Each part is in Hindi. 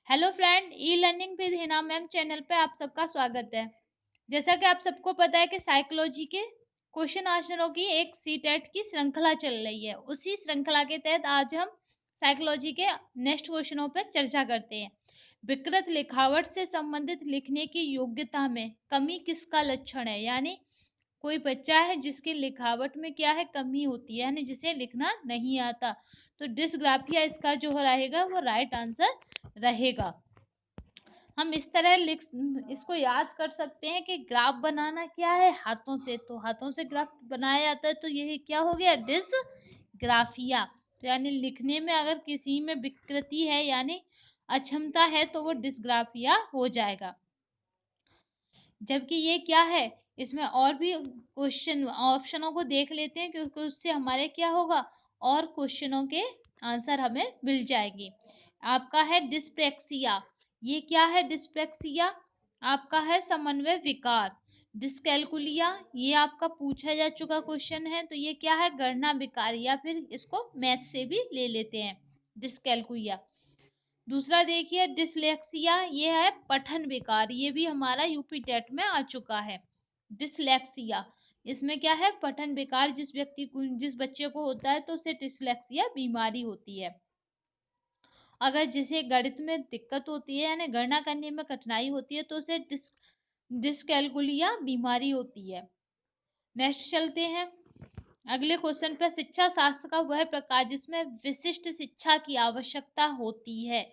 Hello friend, e learning with Hina ma'am channel पे आप सबका स्वागत है। जैसा कि आप सबको पता है कि साइकोलॉजी के क्वेश्चन आंसरों की एक सीटेट की श्रृंखला चल रही है। उसी श्रृंखला के तहत आज हम साइकोलॉजी के नेक्स्ट क्वेश्चनों पर चर्चा करते हैं। विकृत लिखावट से संबंधित लिखने की योग्यता में कमी किसका लक्षण है? यानी कोई बच्चा है जिसकी लिखावट में क्या है, कमी होती है, यानी जिसे लिखना नहीं आता, तो डिस्ग्राफिया इसका जो रहेगा वो राइट आंसर रहेगा। हम इस तरह लिख इसको याद कर सकते हैं कि ग्राफ बनाना क्या है, हाथों से, तो हाथों से ग्राफ बनाया जाता है, तो यही क्या हो गया, डिस्ग्राफिया। तो यानी लिखने में अगर किसी में विकृति है यानी अक्षमता है तो वो डिस्ग्राफिया हो जाएगा। जबकि ये क्या है, इसमें और भी क्वेश्चन ऑप्शनों को देख लेते हैं क्योंकि उससे हमारे क्या होगा, और क्वेश्चनों के आंसर हमें मिल जाएंगे। आपका है डिस्प्रेक्सिया। ये क्या है डिस्प्रेक्सिया? आपका है समन्वय विकार। डिस्कैलकुलिया, ये आपका पूछा जा चुका क्वेश्चन है, तो ये क्या है, गणना विकार, या फिर इसको मैथ से भी ले लेते हैं डिस्कैलकुलिया। दूसरा देखिए डिसलेक्सिया, ये है पठन विकार, ये भी हमारा यूपी टेट में आ चुका है। डिसलेक्सिया, इसमें क्या है, पठन विकार, जिस व्यक्ति को, जिस बच्चे को होता है तो उसे डिसलेक्सिया बीमारी होती है। अगर जिसे गणित में दिक्कत होती है यानी गणना करने में कठिनाई होती है तो उसे डिसकैलकुलिया बीमारी होती है। नेक्स्ट चलते हैं अगले क्वेश्चन पर। शिक्षा शास्त्र का वह प्रकार जिसमें विशिष्ट शिक्षा की आवश्यकता होती है,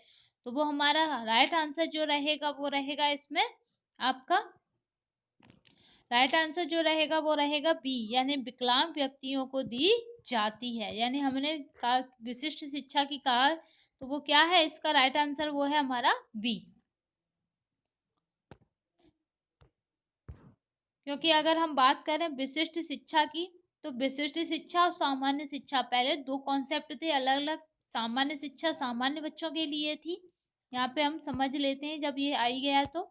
तो वो हमारा राइट आंसर जो रहेगा वो रहेगा इसमें आपका राइट आंसर जो रहेगा वो रहेगा बी, यानी विकलांग व्यक्तियों को दी जाती है। यानी हमने कहा विशिष्ट शिक्षा की कहा, तो वो क्या है, इसका राइट आंसर वो है हमारा बी। क्योंकि अगर हम बात करें विशिष्ट शिक्षा की, तो विशिष्ट शिक्षा और सामान्य शिक्षा, पहले दो कॉन्सेप्ट थे अलग अलग। सामान्य शिक्षा सामान्य बच्चों के लिए थी, यहाँ पे हम समझ लेते हैं जब ये आई गया तो,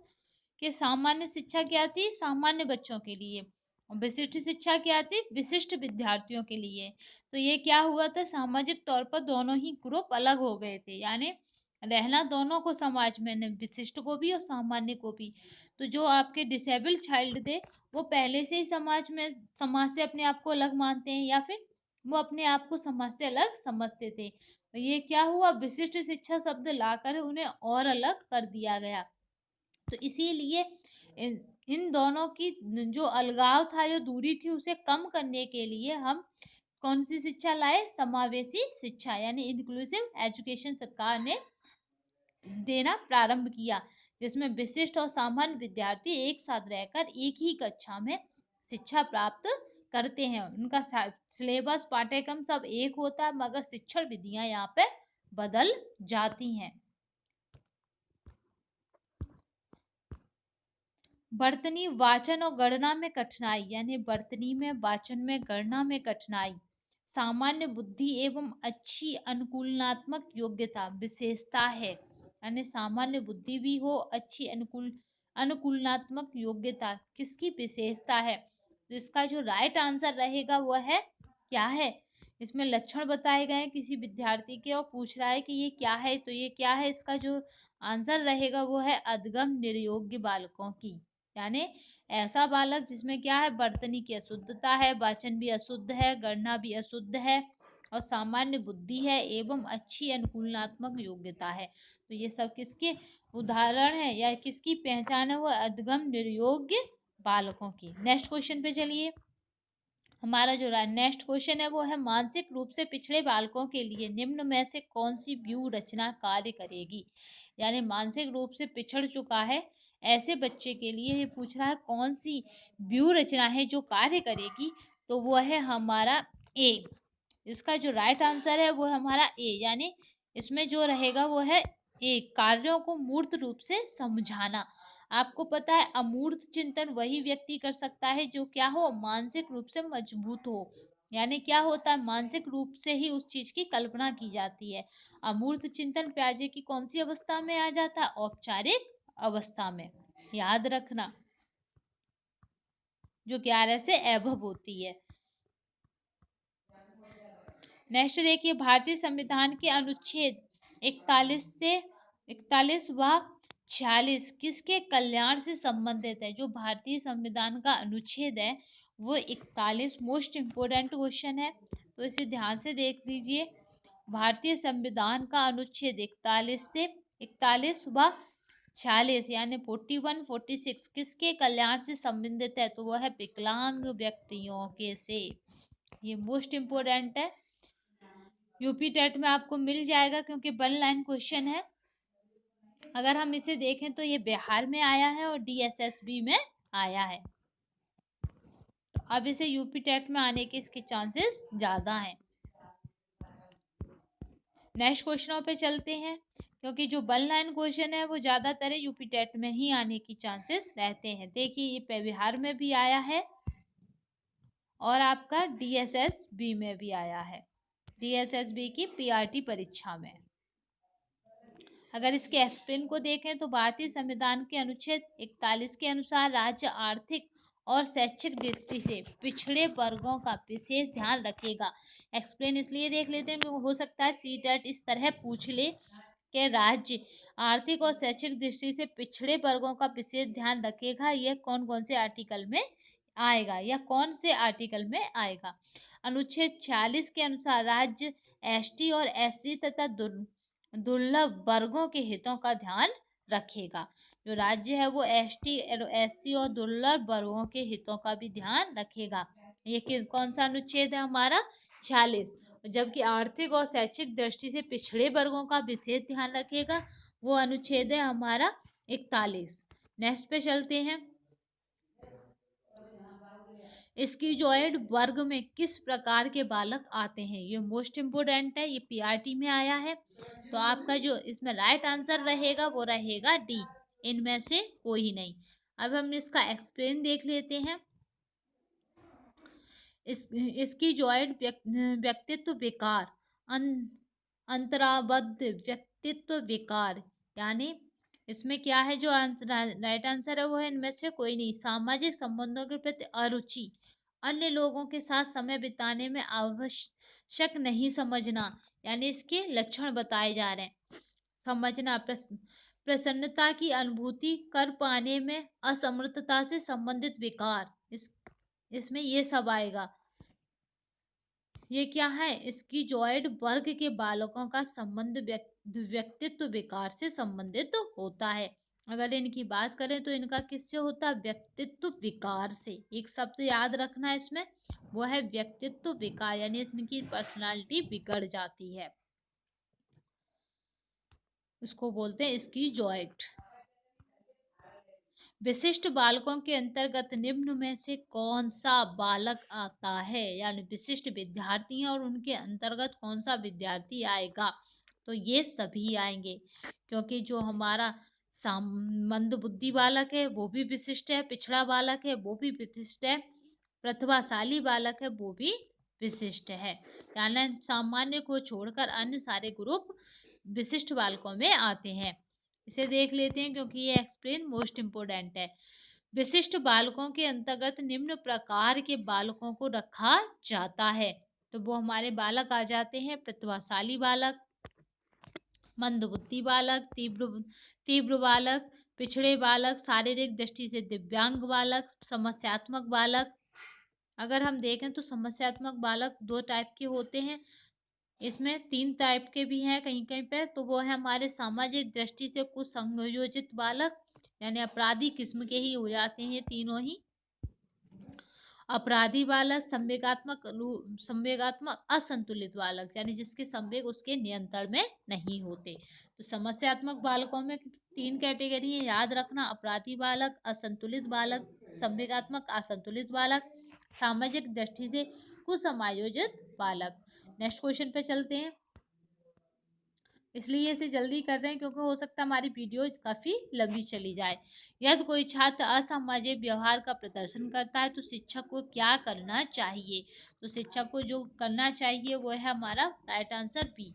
कि सामान्य शिक्षा क्या थी, सामान्य बच्चों के लिए, और विशिष्ट शिक्षा क्या थी, विशिष्ट विद्यार्थियों के लिए। तो ये क्या हुआ था, सामाजिक तौर पर दोनों ही ग्रुप अलग हो गए थे, यानी रहना दोनों को समाज में, विशिष्ट को भी और सामान्य को भी। तो जो आपके डिसेबल चाइल्ड थे वो पहले से ही समाज से अपने आप को अलग मानते हैं, या फिर वो अपने आप को समाज से अलग समझते थे। तो ये क्या हुआ, विशिष्ट शिक्षा शब्द लाकर उन्हें और अलग कर दिया गया। तो इसीलिए इन दोनों की जो अलगाव था, जो दूरी थी, उसे कम करने के लिए हम कौन सी शिक्षा लाए, समावेशी शिक्षा, यानी इंक्लूसिव एजुकेशन सरकार ने देना प्रारंभ किया, जिसमें विशिष्ट और सामान्य विद्यार्थी एक साथ रहकर एक ही कक्षा में शिक्षा प्राप्त करते हैं। उनका सिलेबस, पाठ्यक्रम सब एक होता है, मगर शिक्षण विधियां यहाँ पे बदल जाती हैं। वर्तनी वाचन और गणना में कठिनाई, यानी वर्तनी में, वाचन में, गणना में कठिनाई। सामान्य बुद्धि एवं अच्छी अनुकूलनात्मक योग्यता विशेषता है, यानी सामान्य बुद्धि भी हो, अच्छी अनुकूलनात्मक योग्यता किसकी विशेषता है? तो इसका जो राइट आंसर रहेगा वो है क्या है, इसमें लक्षण बताए गए हैं किसी विद्यार्थी के और पूछ रहा है कि ये क्या है, तो ये क्या है, इसका जो आंसर रहेगा वो है अधगम निर्योग्य बालकों की, यानी ऐसा बालक जिसमें क्या है, वर्तनी की अशुद्धता है, वाचन भी अशुद्ध है, गणना भी अशुद्ध है, और सामान्य बुद्धि है एवं अच्छी अनुकूलनात्मक योग्यता है। तो ये सब किसके उदाहरण है या किसकी पहचान है, वो अधगम निर्योग्य बालकों की। नेक्स्ट क्वेश्चन पे चलिए। हमारा जो नेक्स्ट क्वेश्चन है वो है मानसिक रूप से पिछड़े बालकों के लिए निम्न में से कौन सी व्यू रचना कार्य करेगी? यानी मानसिक रूप से पिछड़ चुका है ऐसे बच्चे के लिए ये पूछ रहा है कौन सी व्यू रचना है जो कार्य करेगी, तो वो है हमारा ए। इसका जो राइट आंसर है वो है हमारा ए, यानी इसमें जो रहेगा वो है ए, कार्यों को मूर्त रूप से समझाना। आपको पता है अमूर्त चिंतन वही व्यक्ति कर सकता है जो क्या हो, मानसिक रूप से मजबूत हो, यानी क्या होता है, मानसिक रूप से ही उस चीज की कल्पना की जाती है। अमूर्त चिंतन प्याजे की कौन सी अवस्था में आ जाता है, औपचारिक अवस्था में, याद रखना, जो 11 से एभव होती है। नेक्स्ट देखिए, भारतीय संविधान के अनुच्छेद 41 से 41 व 46 किसके कल्याण से संबंधित है? जो भारतीय संविधान का अनुच्छेद है वो 41 मोस्ट इम्पोर्टेंट क्वेश्चन है, तो इसे ध्यान से देख लीजिए। भारतीय संविधान का अनुच्छेद 41 से 41 व 46 यानी 41 46 किसके कल्याण से संबंधित है? तो वह है विकलांग व्यक्तियों के से। ये मोस्ट इम्पोर्टेंट है, यूपी टेट में आपको मिल जाएगा क्योंकि 1 लाइन क्वेश्चन है। अगर हम इसे देखें तो ये बिहार में आया है और डीएसएसबी में आया है, तो अब इसे यूपी टेट में आने के इसके चांसेस ज़्यादा हैं। नेक्स्ट क्वेश्चनों पे चलते हैं, क्योंकि जो 1 लाइन क्वेश्चन है वो ज़्यादातर यूपी टेट में ही आने की चांसेस रहते हैं। देखिए ये बिहार में भी आया है और आपका डीएसएसबी में भी आया है, डीएसएसबी की पीआरटी परीक्षा में। अगर इसके एक्सप्लेन को देखें तो भारतीय संविधान के अनुच्छेद 41 के अनुसार राज्य आर्थिक और शैक्षिक दृष्टि से पिछड़े वर्गों का विशेष ध्यान रखेगा। एक्सप्लेन इसलिए देख लेते हैं क्योंकि हो सकता है सीटेट इस तरह पूछ ले कि राज्य आर्थिक और शैक्षिक दृष्टि से पिछड़े वर्गों का विशेष ध्यान रखेगा, यह कौन कौन से आर्टिकल में आएगा या कौन से आर्टिकल में आएगा। अनुच्छेद 46 के अनुसार राज्य एसटी और एससी तथा दुर्लभ वर्गों के हितों का ध्यान रखेगा। जो राज्य है वो एसटी एससी और दुर्लभ वर्गों के हितों का भी ध्यान रखेगा। ये कौन सा अनुच्छेद है हमारा? 46। जबकि आर्थिक और शैक्षिक दृष्टि से पिछड़े वर्गों का विशेष ध्यान रखेगा, वो अनुच्छेद है हमारा 41। नेक्स्ट पे चलते हैं। स्कीजॉइड वर्ग में किस प्रकार के बालक आते हैं? ये मोस्ट इम्पोर्टेंट है, ये पीआरटी में आया है, तो आपका जो इसमें राइट आंसर रहेगा वो रहेगा डी, इनमें से कोई नहीं। अब हम इसका एक्सप्लेन देख लेते हैं। स्कीजॉइड व्यक्तित्व विकार, अंतराबद्ध व्यक्तित्व विकार, यानी इसमें क्या है? जो राइट आंसर है वो है इनमें से कोई नहीं। सामाजिक संबंधों के प्रति अरुचि, अन्य लोगों के साथ समय बिताने में आवश्यक नहीं समझना, यानी इसके लक्षण बताए जा रहे हैं। समझना, प्रसन्नता की अनुभूति कर पाने में असमर्थता से संबंधित विकार, इसमें ये सब आएगा। ये क्या है? इसकी जॉइड वर्ग के बालकों का संबंध व्यक्तित्व विकार से संबंधित होता है। अगर इनकी बात करें तो इनका किससे होता है? व्यक्तित्व विकार से। एक शब्द याद रखना है इसमें, वो है व्यक्तित्व विकार, यानी इनकी पर्सनालिटी बिगड़ जाती है, उसको बोलते हैं इसकी जॉइड। विशिष्ट बालकों के अंतर्गत निम्न में से कौन सा बालक आता है? यानी विशिष्ट विद्यार्थी हैं और उनके अंतर्गत कौन सा विद्यार्थी आएगा? तो ये सभी आएंगे, क्योंकि जो हमारा मंद बुद्धि बालक है वो भी विशिष्ट है, पिछड़ा बालक है वो भी विशिष्ट है, प्रतिभाशाली बालक है वो भी विशिष्ट है। यानी सामान्य को छोड़कर अन्य सारे ग्रुप विशिष्ट बालकों में आते हैं। इसे देख लेते हैं क्योंकि ये एक्सप्लेन मोस्ट इम्पोर्टेंट है। विशिष्ट बालकों के अंतर्गत निम्न प्रकार के बालकों को रखा जाता है, तो वो हमारे बालक आ जाते हैं। प्रतिभाशाली बालक, मंदबुद्धि बालक, तीव्र बालक, पिछड़े बालक, शारीरिक दृष्टि से दिव्यांग बालक, समस्यात्मक बालक। अगर हम देखें तो समस्यात्मक बालक 2 टाइप के होते हैं, इसमें 3 टाइप के भी हैं कहीं कहीं पे, तो वो है हमारे सामाजिक दृष्टि से कुछ संयोजित बालक, यानी अपराधी किस्म के ही हो जाते हैं तीनों ही। अपराधी बालक, संवेगात्मक असंतुलित बालक, यानी जिसके संवेग उसके नियंत्रण में नहीं होते। तो समस्यात्मक बालकों में 3 कैटेगरी है, याद रखना। अपराधी बालक, असंतुलित बालक, संवेगात्मक असंतुलित बालक, सामाजिक दृष्टि से कुसमायोजित बालक। नेक्स्ट क्वेश्चन पे चलते हैं। इसलिए इसे जल्दी कर रहे हैं क्योंकि हो सकता है हमारी वीडियो काफ़ी लंबी चली जाए। यदि कोई छात्र असामाजिक व्यवहार का प्रदर्शन करता है तो शिक्षक को क्या करना चाहिए? तो शिक्षक को जो करना चाहिए वो है हमारा राइट आंसर बी,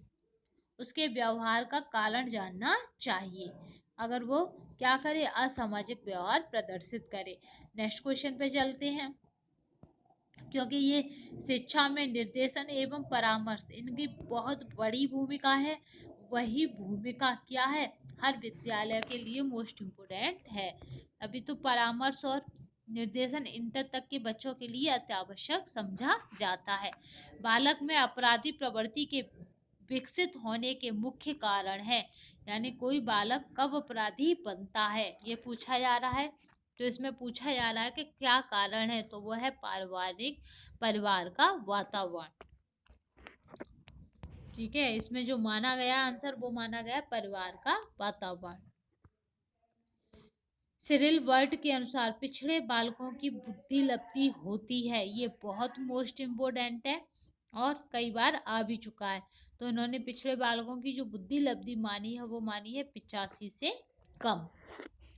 उसके व्यवहार का कारण जानना चाहिए। अगर वो क्या करे? असामाजिक व्यवहार प्रदर्शित करे। नेक्स्ट क्वेश्चन पे चलते हैं। क्योंकि ये शिक्षा में निर्देशन एवं परामर्श, इनकी बहुत बड़ी भूमिका है, वही भूमिका क्या है, हर विद्यालय के लिए मोस्ट इम्पोर्टेंट है। अभी तो परामर्श और निर्देशन इंटर तक के बच्चों के लिए अत्यावश्यक समझा जाता है। बालक में अपराधी प्रवृत्ति के विकसित होने के मुख्य कारण है, यानी कोई बालक कब अपराधी बनता है ये पूछा जा रहा है। तो इसमें पूछा जा रहा है कि क्या कारण है, तो वो है पारिवारिक, परिवार का वातावरण। ठीक है, इसमें जो माना गया आंसर वो माना गया परिवार का वातावरण। सिरिल वर्ड के अनुसार पिछड़े बालकों की बुद्धि लब्धि होती है, ये बहुत मोस्ट इम्पोर्टेंट है और कई बार आ भी चुका है। तो इन्होंने पिछड़े बालकों की जो बुद्धि लब्धि मानी है वो मानी है 85 से कम।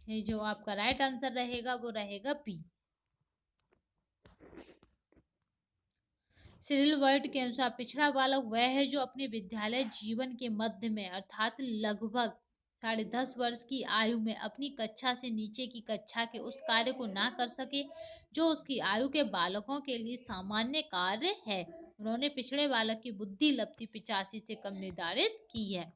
ये जो आपका राइट आंसर रहेगा वो रहेगा बी। सिरिल वर्ड के अनुसार पिछड़ा बालक वह है जो अपने विद्यालय जीवन के मध्य में अर्थात लगभग 10.5 वर्ष की आयु में अपनी कक्षा से नीचे की कक्षा के उस कार्य को ना कर सके जो उसकी आयु के बालकों के लिए सामान्य कार्य है। उन्होंने पिछड़े बालक की बुद्धि लब्धि 85 से कम निर्धारित की है।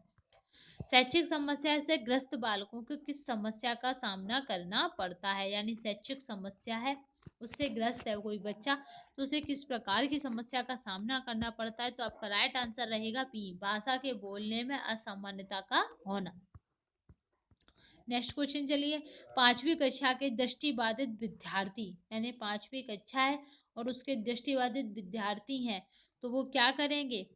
शैक्षिक समस्या से ग्रस्त बालकों को किस समस्या का सामना करना पड़ता है, यानी शैक्षिक समस्या है उससे ग्रस्त है कोई बच्चा, तो उसे किस प्रकार की समस्या का सामना करना पड़ता है। तो आपका राइट आंसर रहेगा बी, भाषा के बोलने में असामान्यता का होना। नेक्स्ट क्वेश्चन चलिए, 5वीं कक्षा के दृष्टिबाधित विद्यार्थी, यानी 5वीं कक्षा है और उसके दृष्टिबाधित विद्यार्थी हैं, तो वो क्या करेंगे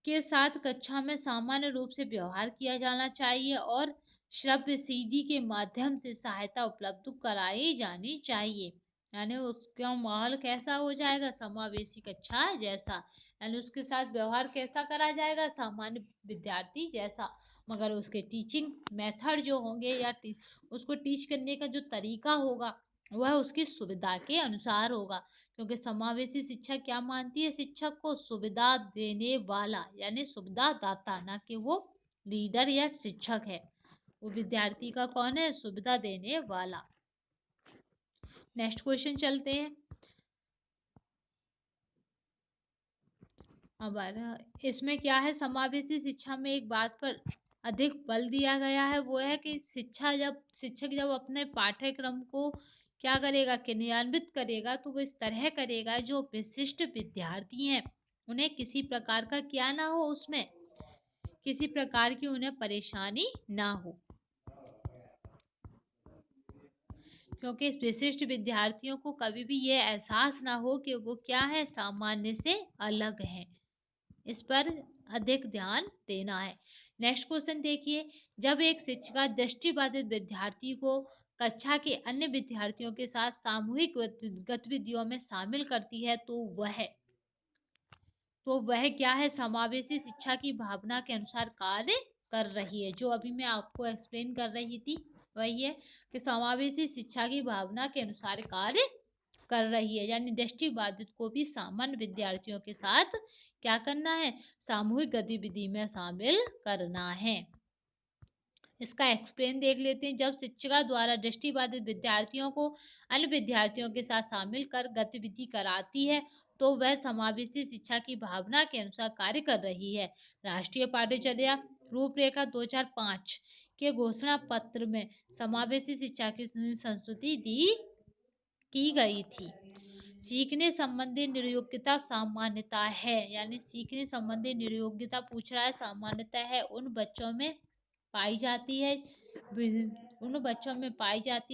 के साथ कक्षा में सामान्य रूप से व्यवहार किया जाना चाहिए और श्रव्य सीडी के माध्यम से सहायता उपलब्ध कराई जानी चाहिए। यानी उसका माहौल कैसा हो जाएगा, समावेशी कक्षा जैसा, यानी उसके साथ व्यवहार कैसा करा जाएगा, सामान्य विद्यार्थी जैसा, मगर उसके टीचिंग मेथड जो होंगे या उसको टीच करने का जो तरीका होगा वह उसकी सुविधा के अनुसार होगा। क्योंकि समावेशी शिक्षा क्या मानती है, शिक्षक को सुविधा देने वाला, यानी सुविधा दाता, ना कि वो लीडर या शिक्षक है, वो विद्यार्थी का कौन है, सुविधा देने वाला। नेक्स्ट क्वेश्चन चलते हैं। अब इसमें क्या है, समावेशी शिक्षा में एक बात पर अधिक बल दिया गया है, वो है कि शिक्षक जब अपने पाठ्यक्रम को क्या करेगा, क्रियान्वित करेगा, तो वो इस तरह करेगा जो विशिष्ट विद्यार्थी हैं उन्हें किसी प्रकार का क्या ना हो, उसमें किसी प्रकार की उन्हें परेशानी ना हो। क्योंकि विशिष्ट विद्यार्थियों को कभी भी ये एहसास ना हो कि वो क्या है, सामान्य से अलग है, इस पर अधिक ध्यान देना है। नेक्स्ट क्वेश्चन देखिए, जब एक शिक्षिका दृष्टिबाधित विद्यार्थी को कक्षा के अन्य विद्यार्थियों के साथ सामूहिक गतिविधियों में शामिल करती है तो वह क्या है, समावेशी शिक्षा की भावना के अनुसार कार्य कर रही है। जो अभी मैं आपको एक्सप्लेन कर रही थी वही है कि समावेशी शिक्षा की भावना के अनुसार कार्य कर रही है, यानी दृष्टिबाधित को भी सामान्य विद्यार्थियों के साथ क्या करना है, सामूहिक गतिविधि में शामिल करना है। इसका एक्सप्लेन देख लेते हैं। जब शिक्षिका द्वारा दृष्टिबाधित विद्यार्थियों को अन्य विद्यार्थियों के साथ शामिल कर गतिविधि कराती है तो वह समावेशी शिक्षा की भावना के अनुसार कार्य कर रही है। राष्ट्रीय पाठ्यचर्या रूपरेखा 2005 के घोषणा पत्र में समावेशी शिक्षा की संस्तुति दी की गई थी। सीखने संबंधी नियोग्यता सामान्यता है, यानी सीखने संबंधी नियोग्यता पूछ रहा है, सामान्यता है उन बच्चों में पाई जाती है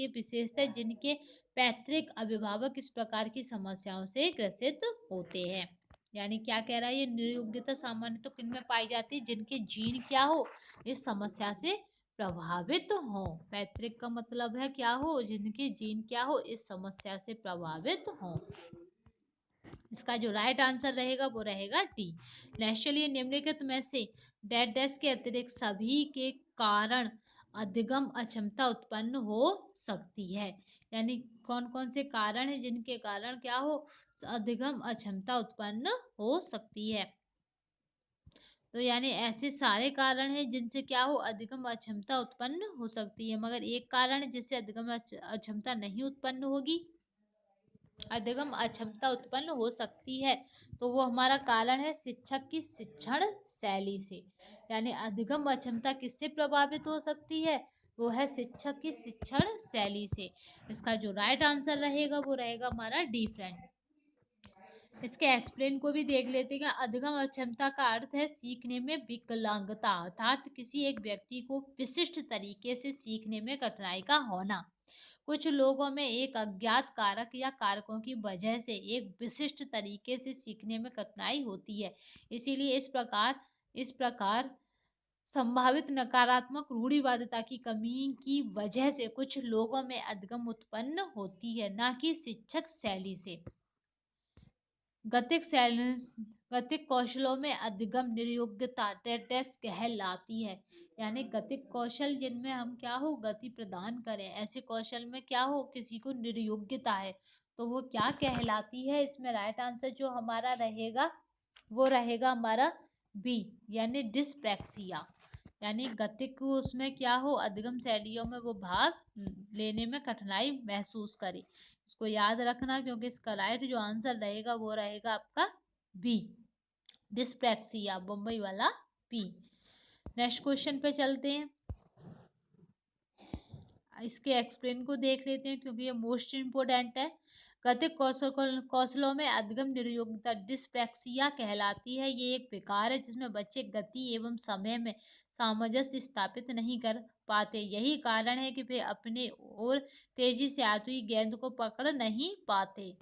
विशेषता जिनके पैतृक अभिभावक इस प्रकार की समस्याओं से ग्रसित होते हैं। यानी क्या कह रहा है, ये नियोग्यता सामान्य तो किन में पाई जाती है, जिनके जीन क्या हो, इस समस्या से प्रभावित हो। पैतृक का मतलब है क्या हो, जिनके जीन क्या हो, इस समस्या से प्रभावित हो। इसका जो राइट आंसर रहेगा वो रहेगा डी। नेक्स्ट चलिए, निम्नलिखित में से डेड डैश के अतिरिक्त सभी के कारण अधिगम अक्षमता उत्पन्न हो सकती है। यानी कौन कौन से कारण है जिनके कारण क्या हो, अधिगम अक्षमता उत्पन्न हो सकती है। तो यानी ऐसे सारे कारण हैं जिनसे क्या हो, अधिगम अक्षमता उत्पन्न हो सकती है, मगर एक कारण है जिससे अधिगम अक्षमता नहीं उत्पन्न होगी, अधिगम अक्षमता उत्पन्न हो सकती है, तो वो हमारा कारण है शिक्षक की शिक्षण शैली से। यानी अधिगम अक्षमता किससे प्रभावित हो सकती है, वो है शिक्षक की शिक्षण शैली से। इसका जो राइट आंसर रहेगा वो रहेगा हमारा डी फ्रेंड। इसके एक्सप्लेन को भी देख लेते हैं। अधिगम अक्षमता का अर्थ है सीखने में विकलांगता, अर्थात किसी एक व्यक्ति को विशिष्ट तरीके से सीखने में कठिनाई का होना। कुछ लोगों में एक अज्ञात कारक या कारकों की वजह से एक विशिष्ट तरीके से सीखने में कठिनाई होती है। इसीलिए इस प्रकार संभावित नकारात्मक रूढ़िवादिता की कमी की वजह से कुछ लोगों में अधिगम उत्पन्न होती है, ना कि शिक्षक शैली से। गतिक गतिक कौशलों में अधिगम निर्योग्यता टेस्ट कहलाती है। यानी गतिक कौशल जिनमें हम क्या हो गति प्रदान करें, ऐसे कौशल में क्या हो किसी को निर्योग्यता है, तो वो क्या कहलाती है। इसमें राइट आंसर जो हमारा रहेगा वो रहेगा हमारा बी, यानी डिस्प्रैक्सिया। यानी गतिक उसमें क्या हो अधिगम शैलियों में वो भाग लेने में कठिनाई महसूस करे। इसको याद रखना, क्योंकि इसका राइट जो आंसर रहेगा वो रहेगा आपका बी, डिस्प्रैक्सिया, बम्बई वाला पी। नेक्स्ट क्वेश्चन पे चलते हैं। इसके एक्सप्लेन को देख लेते हैं, क्योंकि ये मोस्ट इम्पोर्टेंट है। गतिक कौशलों में अधिगम निर्योग्यता डिस्प्रैक्सिया कहलाती है। ये एक विकार है जिसमें बच्चे गति एवं समय में सामंजस्य स्थापित नहीं कर पाते। यही कारण है कि वे अपने और तेजी से आती हुई गेंद को पकड़ नहीं पाते।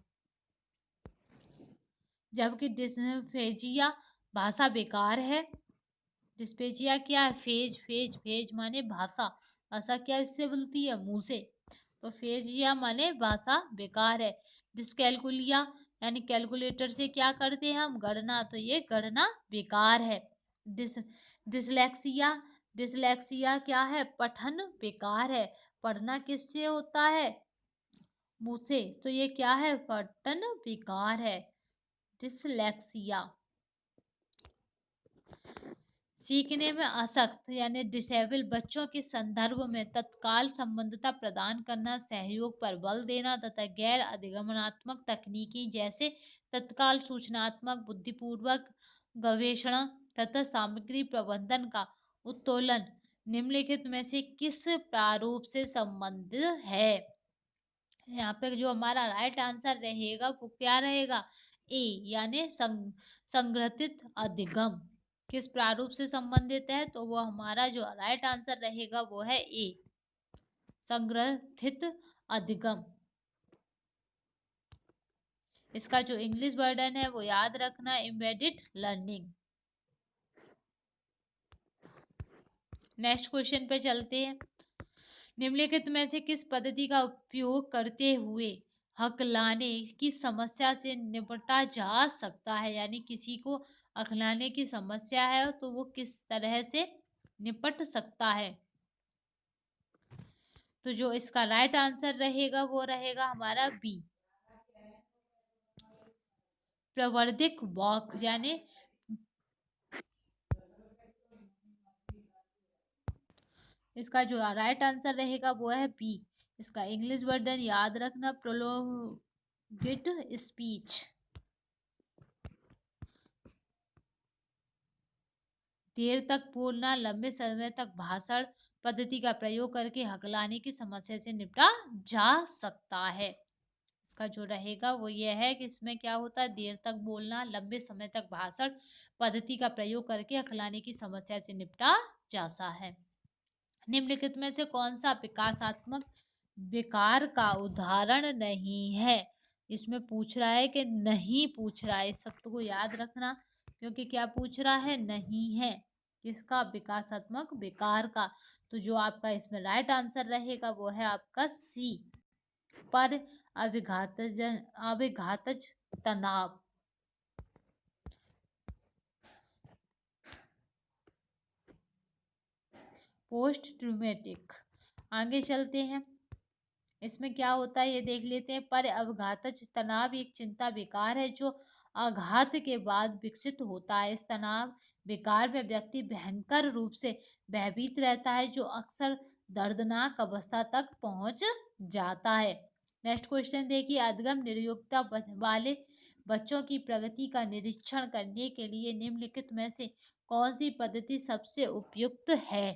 जबकि डिस्फेजिया भाषा बेकार है। डिस्पेजिया क्या है, फेज फेज फेज माने भाषा, भाषा क्या इससे बोलती है, मुंह से। तो फेजिया माने भाषा बेकार है। डिसकैलकुलिया यानी कैलकुलेटर से क्या करते हैं हम, गणना, तो ये गणना बेकार है। डिस डिसलेक्सिया डिसलेक्सिया क्या है, पठन बेकार है। पढ़ना किससे होता है, मुंह से, तो ये क्या है, पठन बेकार है, डिसलेक्सिया। सीखने में असक्त यानी डिसेबल बच्चों के संदर्भ में तत्काल संबंधता प्रदान करना, सहयोग पर बल देना तथा गैर अधिगमनात्मक तकनीकी जैसे तत्काल सूचनात्मक बुद्धिपूर्वक गवेषणा तथा सामग्री प्रबंधन का उत्तोलन निम्नलिखित में से किस प्रारूप से संबंधित है। यहाँ पे जो हमारा राइट आंसर रहेगा वो क्या रहेगा, ए, यानी संग्रथित अधिगम। किस प्रारूप से संबंधित है, तो वो हमारा जो राइट आंसर रहेगा वो है ए, संग्रथित अधिगम। इसका जो इंग्लिश वर्जन है वो याद रखना, एम्बेडेड लर्निंग। नेक्स्ट क्वेश्चन पे चलते हैं। निम्नलिखित में से किस पद्धति का उपयोग करते हुए हकलाने की समस्या से निपटा जा सकता है। यानी किसी को हकलाने की समस्या है तो वो किस तरह से निपट सकता है। तो जो इसका राइट आंसर रहेगा वो रहेगा हमारा बी, प्रवर्धिक वॉक। यानी इसका जो राइट आंसर रहेगा वो है बी। इसका इंग्लिश वर्जन याद रखना, प्रोलोगेट स्पीच। देर तक बोलना, लंबे समय तक भाषण पद्धति का प्रयोग करके हकलाने की समस्या से निपटा जा सकता है। इसका जो रहेगा वो ये है कि इसमें क्या होता है, देर तक बोलना, लंबे समय तक भाषण पद्धति का प्रयोग करके हकलाने की समस्या से निपटा जाता है। निम्नलिखित में से कौन सा विकासात्मक विकार का उदाहरण नहीं है। इसमें पूछ रहा है कि नहीं पूछ रहा है, इस शब्द को याद रखना, क्योंकि क्या पूछ रहा है, नहीं है किसका, विकासात्मक विकार का। तो जो आपका इसमें राइट आंसर रहेगा वो है आपका सी, पर अविघातज तनाव। पोस्ट ट्रूमेटिक। आगे चलते हैं, इसमें क्या होता है ये देख लेते हैं। पर अवघातज तनाव एक चिंता विकार है जो आघात के बाद विकसित होता है। इस तनाव विकार में व्यक्ति भयंकर रूप से भयभीत रहता है, जो अक्सर दर्दनाक अवस्था तक पहुंच जाता है। नेक्स्ट क्वेश्चन देखिए, अधगम निरयुक्ता वाले बच्चों की प्रगति का निरीक्षण करने के लिए निम्नलिखित में से कौन सी पद्धति सबसे उपयुक्त है।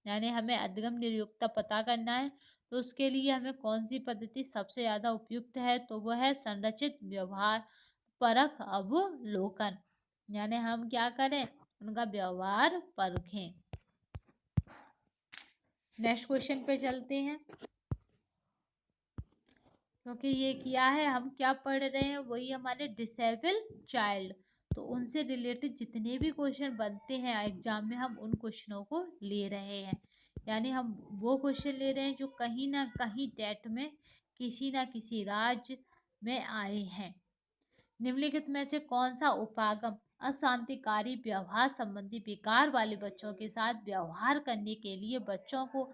यानी हमें अधगम निरयुक्ता पता करना है, तो उसके लिए हमें कौन सी पद्धति सबसे ज्यादा उपयुक्त है, तो वह है संरचित व्यवहार परख अवलोकन। यानी हम क्या करें, उनका व्यवहार परखें। नेक्स्ट क्वेश्चन पे चलते हैं, क्योंकि ये क्या है, हम क्या पढ़ रहे हैं, वही हमारे डिसेबल चाइल्ड, तो उनसे रिलेटेड जितने भी क्वेश्चन बनते हैं एग्जाम में, हम उन क्वेश्चनों को ले रहे हैं। यानी हम वो क्वेश्चन ले रहे हैं जो कहीं ना कहीं टेट में किसी ना किसी राज्य में आए हैं। निम्नलिखित में से कौन सा उपागम अशांतिकारी व्यवहार संबंधी विकार वाले बच्चों के साथ व्यवहार करने के लिए बच्चों को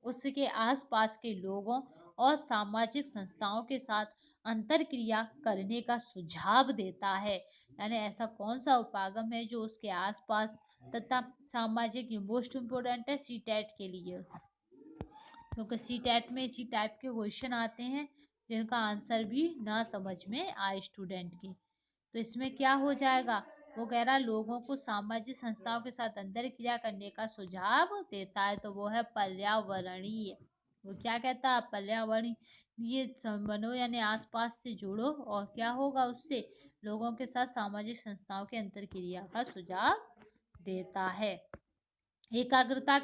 उसके आसपास के लोगों और सामाजिक संस्थाओं के साथ अंतर क्रिया करने का सुझाव देता है। यानी ऐसा कौन सा उपागम है जो उसके आसपास तथा सामाजिक, मोस्ट इम्पोर्टेंट है सी टेट के लिए, क्योंकि सी टेट में इसी टाइप के क्वेश्चन आते हैं जिनका आंसर भी ना समझ में आए स्टूडेंट की। तो इसमें क्या हो जाएगा, वो कह रहा लोगों को सामाजिक संस्थाओं के साथ अंतर क्रिया करने का सुझाव देता है, तो वो है पर्यावरणीय। वो क्या कहता है, पर्यावरणीय संबंधों यानी आसपास से जुड़ो, और क्या होगा उससे, लोगों के साथ सामाजिक संस्थाओं के अंतर क्रिया का सुझाव देता है। एकाग्रता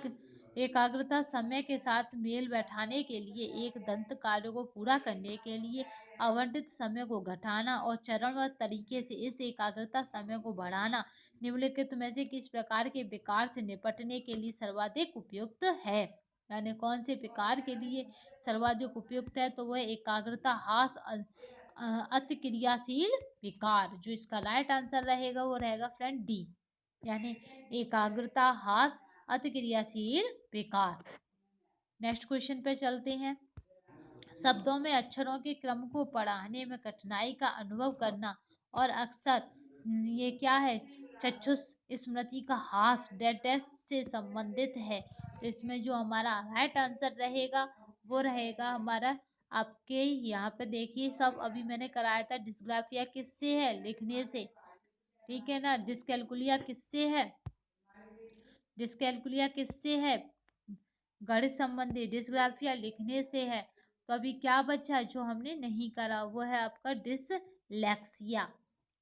एकाग्रता समय के साथ मेल बैठाने के लिए एक दंत कार्य को पूरा करने के लिए आवंटित समय को घटाना और चरणबद्ध तरीके से इस एकाग्रता समय को बढ़ाना निम्नलिखित में से किस प्रकार के विकार से निपटने के लिए सर्वाधिक उपयुक्त है। यानी कौन से विकार के लिए सर्वाधिक उपयुक्त है, तो वह एकाग्रता हास अति क्रियाशील विकार। जो इसका राइट आंसर रहेगा वो रहेगा फ्रेंड डी, यानी एकाग्रता हास अति क्रियाशील विकार। नेक्स्ट क्वेश्चन पे चलते हैं, शब्दों में अक्षरों के क्रम को पढ़ाने में कठिनाई का अनुभव करना और अक्सर ये क्या है, चक्षुष स्मृति का हास डेटेस से संबंधित है। तो इसमें जो हमारा राइट आंसर रहेगा वो रहेगा हमारा, आपके यहाँ पे देखिए सब अभी मैंने कराया था, डिस्ग्राफिया किससे है, लिखने से, ठीक है ना। डिस्कैलकुलिया किससे है, डिस्कैलकुलिया किससे है, गणित संबंधी। डिस्ग्राफिया लिखने से है। तो अभी क्या बचा जो हमने नहीं करा, वो है आपका डिसलेक्सिया।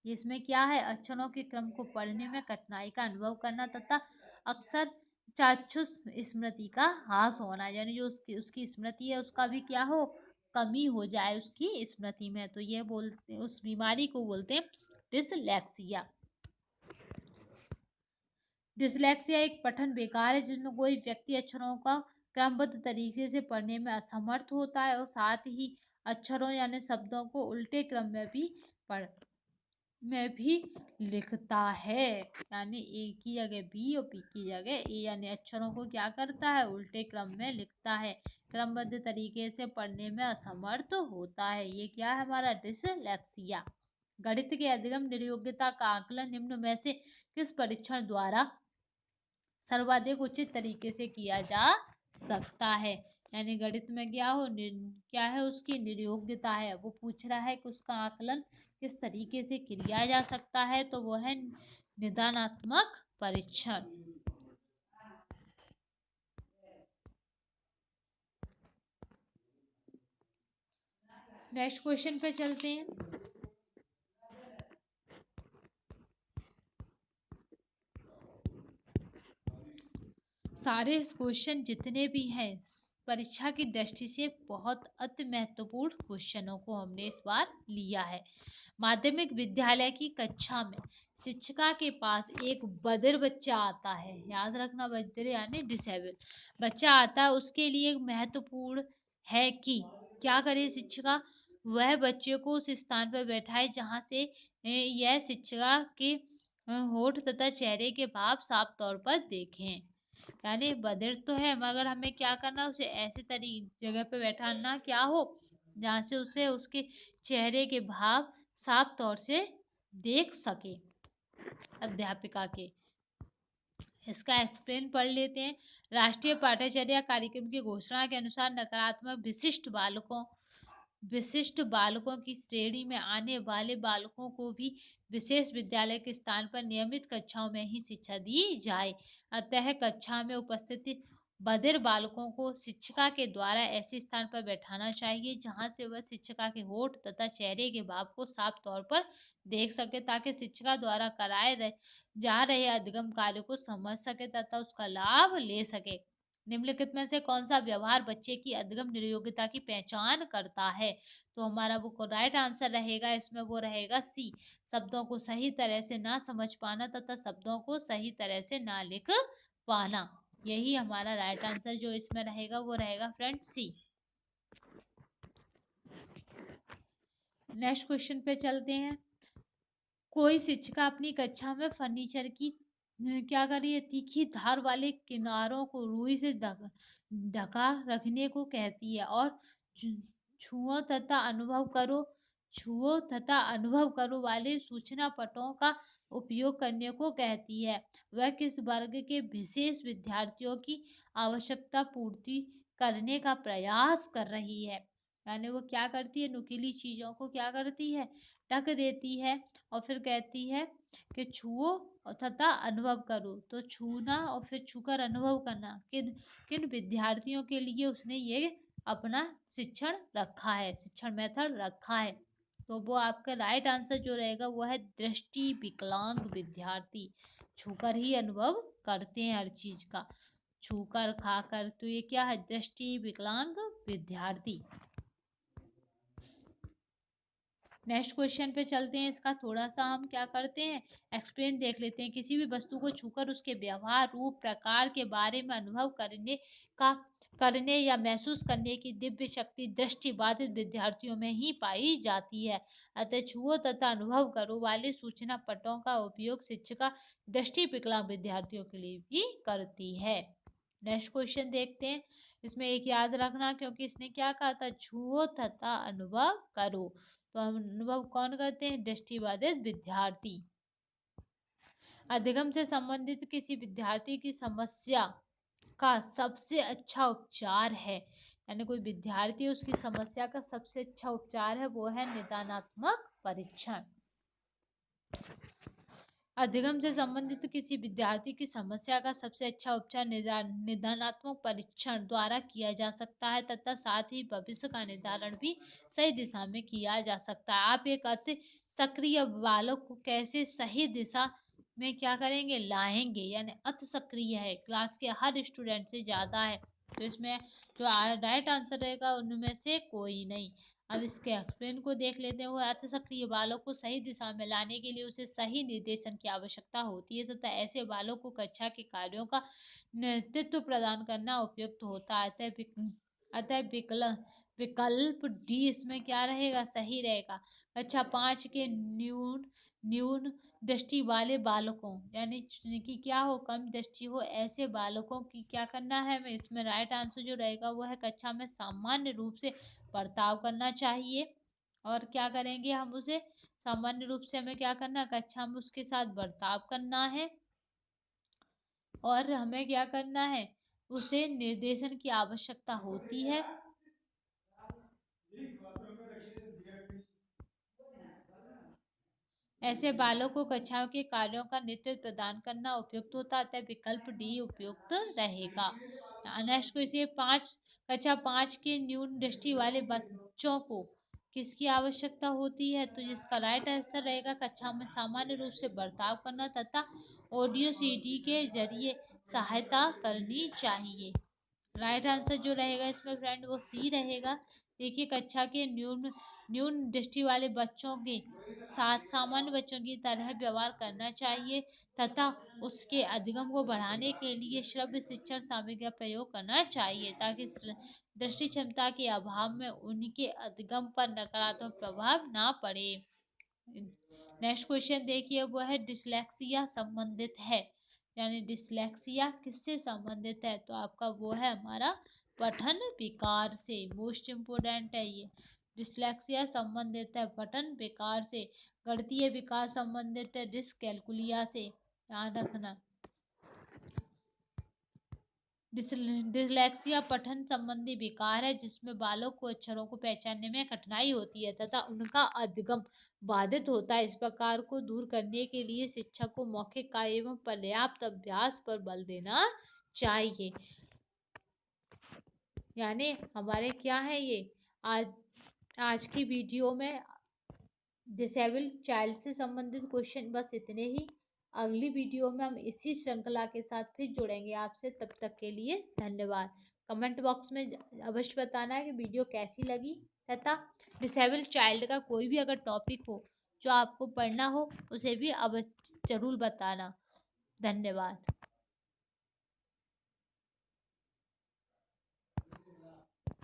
इसमें क्या है, अक्षरों के क्रम को पढ़ने में कठिनाई का अनुभव करना तथा अक्सर चाक्षुष स्मृति का ह्रास होना, यानी जो उसकी स्मृति है उसका भी क्या हो, कमी हो जाए उसकी स्मृति में, तो ये बोलते उस बीमारी को बोलते हैं डिसलेक्सिया। डिसलेक्सिया एक पठन विकार है जिसमें कोई व्यक्ति अक्षरों का क्रमबद्ध तरीके से पढ़ने में असमर्थ होता है और साथ ही अक्षरों यानी शब्दों को उल्टे क्रम पढ़ में भी लिखता है। यानी ए की जगह बी और बी की जगह ए, यानी अक्षरों को क्या करता है, उल्टे क्रम में लिखता है, क्रमबद्ध तरीके से पढ़ने में असमर्थ होता है। ये क्या है हमारा डिसलेक्सिया। गणित के अधिगम निर्योग्यता का आकलन निम्न में से किस परीक्षण द्वारा सर्वाधिक उचित तरीके से किया जा सकता है। यानी गणित में क्या क्या है, उसकी निर्योग्यता है, वो पूछ रहा है कि उसका आकलन किस तरीके से किया जा सकता है, तो वो है निदानात्मक परीक्षण। नेक्स्ट क्वेश्चन पे चलते हैं, सारे क्वेश्चन जितने भी हैं परीक्षा की दृष्टि से बहुत अति महत्वपूर्ण क्वेश्चनों को हमने इस बार लिया है। माध्यमिक विद्यालय की कक्षा में शिक्षिका के पास एक बधिर बच्चा आता है, याद रखना बधिर यानी डिसेबल बच्चा आता है। उसके लिए महत्वपूर्ण है कि क्या करे शिक्षिका, वह बच्चे को उस स्थान पर बैठाए जहाँ से यह शिक्षिका के होठ तथा चेहरे के भाव साफ तौर पर देखें। यानी बधिर तो है मगर हमें क्या करना, उसे ऐसे जगह पे बैठाना क्या हो जहाँ से उसे उसके चेहरे के भाव साफ तौर से देख सके अध्यापिका के। इसका एक्सप्लेन पढ़ लेते हैं। राष्ट्रीय पाठ्यचर्या कार्यक्रम की घोषणा के अनुसार नकारात्मक विशिष्ट बालकों विशिष्ट बालकों की श्रेणी में आने वाले बालकों को भी विशेष विद्यालय के स्थान पर नियमित कक्षाओं में ही शिक्षा दी जाए। अतः कक्षा में उपस्थित बधिर बालकों को शिक्षिका के द्वारा ऐसे स्थान पर बैठाना चाहिए जहां से वह शिक्षिका के होठ तथा चेहरे के भाव को साफ तौर पर देख सके, ताकि शिक्षिका द्वारा कराए जा रहे अधिगम कार्य को समझ सके तथा उसका लाभ ले सके। निम्नलिखित में से कौन सा व्यवहार बच्चे की अधिगम योग्यता की पहचान करता है? तो हमारा वो राइट आंसर रहेगा इसमें, वो रहेगा सी, शब्दों को सही तरह से ना समझ पाना तथा शब्दों को सही तरह से ना लिख पाना। यही हमारा राइट आंसर जो इसमें रहेगा वो रहेगा फ्रेंड सी। नेक्स्ट क्वेश्चन पे चलते हैं। कोई शिक्षिका अपनी कक्षा में फर्नीचर की क्या कर रही है, तीखी धार वाले किनारों को रुई से ढका रखने को कहती है और छुओ तथा अनुभव करो वाले सूचना पटों का उपयोग करने को कहती है। वह किस वर्ग के विशेष विद्यार्थियों की आवश्यकता पूर्ति करने का प्रयास कर रही है? यानी वो क्या करती है, नुकीली चीजों को क्या करती है, ढक देती है और फिर कहती है कि छुओ तथा अनुभव करो। तो छूना और फिर छूकर अनुभव करना किन किन विद्यार्थियों के लिए उसने ये अपना शिक्षण मेथड रखा है? तो वो आपका राइट आंसर जो रहेगा वो है दृष्टि विकलांग विद्यार्थी। छूकर ही अनुभव करते हैं हर चीज का, छूकर खाकर। तो ये क्या है, दृष्टि विकलांग विद्यार्थी। नेक्स्ट क्वेश्चन पे चलते हैं। इसका थोड़ा सा हम क्या करते हैं, एक्सप्लेन देख लेते हैं। किसी भी वस्तु को छूकर उसके व्यवहार, रूप, प्रकार के बारे में अनुभव करने या महसूस करने की दिव्य शक्ति दृष्टि बाधित विद्यार्थियों में ही पाई जाती है। अतः छुओ तथा अनुभव करो वाले सूचना पटों का उपयोग शिक्षिका दृष्टि विकलांग विद्यार्थियों के लिए भी करती है। नेक्स्ट क्वेश्चन देखते हैं। इसमें एक याद रखना, क्योंकि इसने क्या कहा था, छुओ तथा अनुभव करो। तो हम अनुभव कौन करते हैं, दृष्टिबाधित विद्यार्थी। अधिगम से संबंधित किसी विद्यार्थी की समस्या का सबसे अच्छा उपचार है, यानी कोई विद्यार्थी उसकी समस्या का सबसे अच्छा उपचार है वो है निदानात्मक परीक्षण। अधिगम से संबंधित किसी विद्यार्थी की समस्या का सबसे अच्छा उपचार निदानात्मक परीक्षण द्वारा किया जा सकता है तथा साथ ही भविष्य का निर्धारण भी सही दिशा में किया जा सकता है। आप एक अति सक्रिय बालक को कैसे सही दिशा में क्या करेंगे, लाएंगे, यानी अति सक्रिय है, क्लास के हर स्टूडेंट से ज्यादा है, तो इसमें जो राइट आंसर रहेगा उनमें से कोई नहीं। अब इसके एक्सप्लेन को देख लेते हैं। वो अति सक्रिय बालक को सही दिशा में लाने के लिए उसे सही निर्देशन की आवश्यकता होती है तथा ऐसे बालक को कक्षा के कार्यों का नेतृत्व प्रदान करना उपयुक्त होता है। अतः विकल्प डी इसमें क्या रहेगा, सही रहेगा। कक्षा 5 के न्यून न्यून दृष्टि वाले बालकों, यानी कि क्या हो, कम दृष्टि हो, ऐसे बालकों की क्या करना है हमें? इसमें राइट आंसर जो रहेगा वो है कक्षा में सामान्य रूप से बर्ताव करना चाहिए। और क्या करेंगे हम उसे, सामान्य रूप से हमें क्या करना, कक्षा में उसके साथ बर्ताव करना है। और हमें क्या करना है, उसे निर्देशन की आवश्यकता होती है। ऐसे बालों को कक्षाओं के कार्यों का नेतृत्व प्रदान करना उपयुक्त होता है, विकल्प डी उपयुक्त रहेगा। नेक्स्ट क्वेश्चन, कक्षा 5 के न्यून दृष्टि वाले बच्चों को किसकी आवश्यकता होती है? तो जिसका राइट आंसर रहेगा कक्षा में सामान्य रूप से बर्ताव करना तथा ऑडियो सीडी के जरिए सहायता करनी चाहिए। राइट आंसर जो रहेगा इसमें फ्रेंड वो सी रहेगा। देखिए, कक्षा के न्यून न्यून दृष्टि वाले बच्चों के साथ सामान्य बच्चों की तरह व्यवहार करना चाहिए तथा उसके अधिगम को बढ़ाने के लिए श्रव्य शिक्षण सामग्री का प्रयोग करना चाहिए, ताकि दृष्टि क्षमता के अभाव में उनके अधिगम पर नकारात्मक प्रभाव ना पड़े। नेक्स्ट क्वेश्चन देखिए, वो है डिसलेक्सिया संबंधित है, यानी डिसलेक्सिया किससे संबंधित है? तो आपका वो है हमारा पठन विकार से। मोस्ट इम्पोर्टेंट है ये, डिसलेक्सिया संबंधित है पठन विकार से। गणितीय विकार संबंधित है डिसकैलकुलिया से, ध्यान रखना। डिसलेक्सिया पठन संबंधी विकार है जिसमें बालक को अक्षरों को पहचानने में कठिनाई होती है तथा उनका अधिगम बाधित होता है। इस प्रकार को दूर करने के लिए शिक्षक को मौखिक कार्य एवं पर्याप्त अभ्यास पर बल देना चाहिए। यानी हमारे क्या है ये आज आज की वीडियो में डिसेबल्ड चाइल्ड से संबंधित क्वेश्चन बस इतने ही। अगली वीडियो में हम इसी श्रृंखला के साथ फिर जुड़ेंगे आपसे। तब तक के लिए धन्यवाद। कमेंट बॉक्स में अवश्य बताना है कि वीडियो कैसी लगी तथा डिसेबल्ड चाइल्ड का कोई भी अगर टॉपिक हो जो आपको पढ़ना हो उसे भी अवश्य जरूर बताना। धन्यवाद।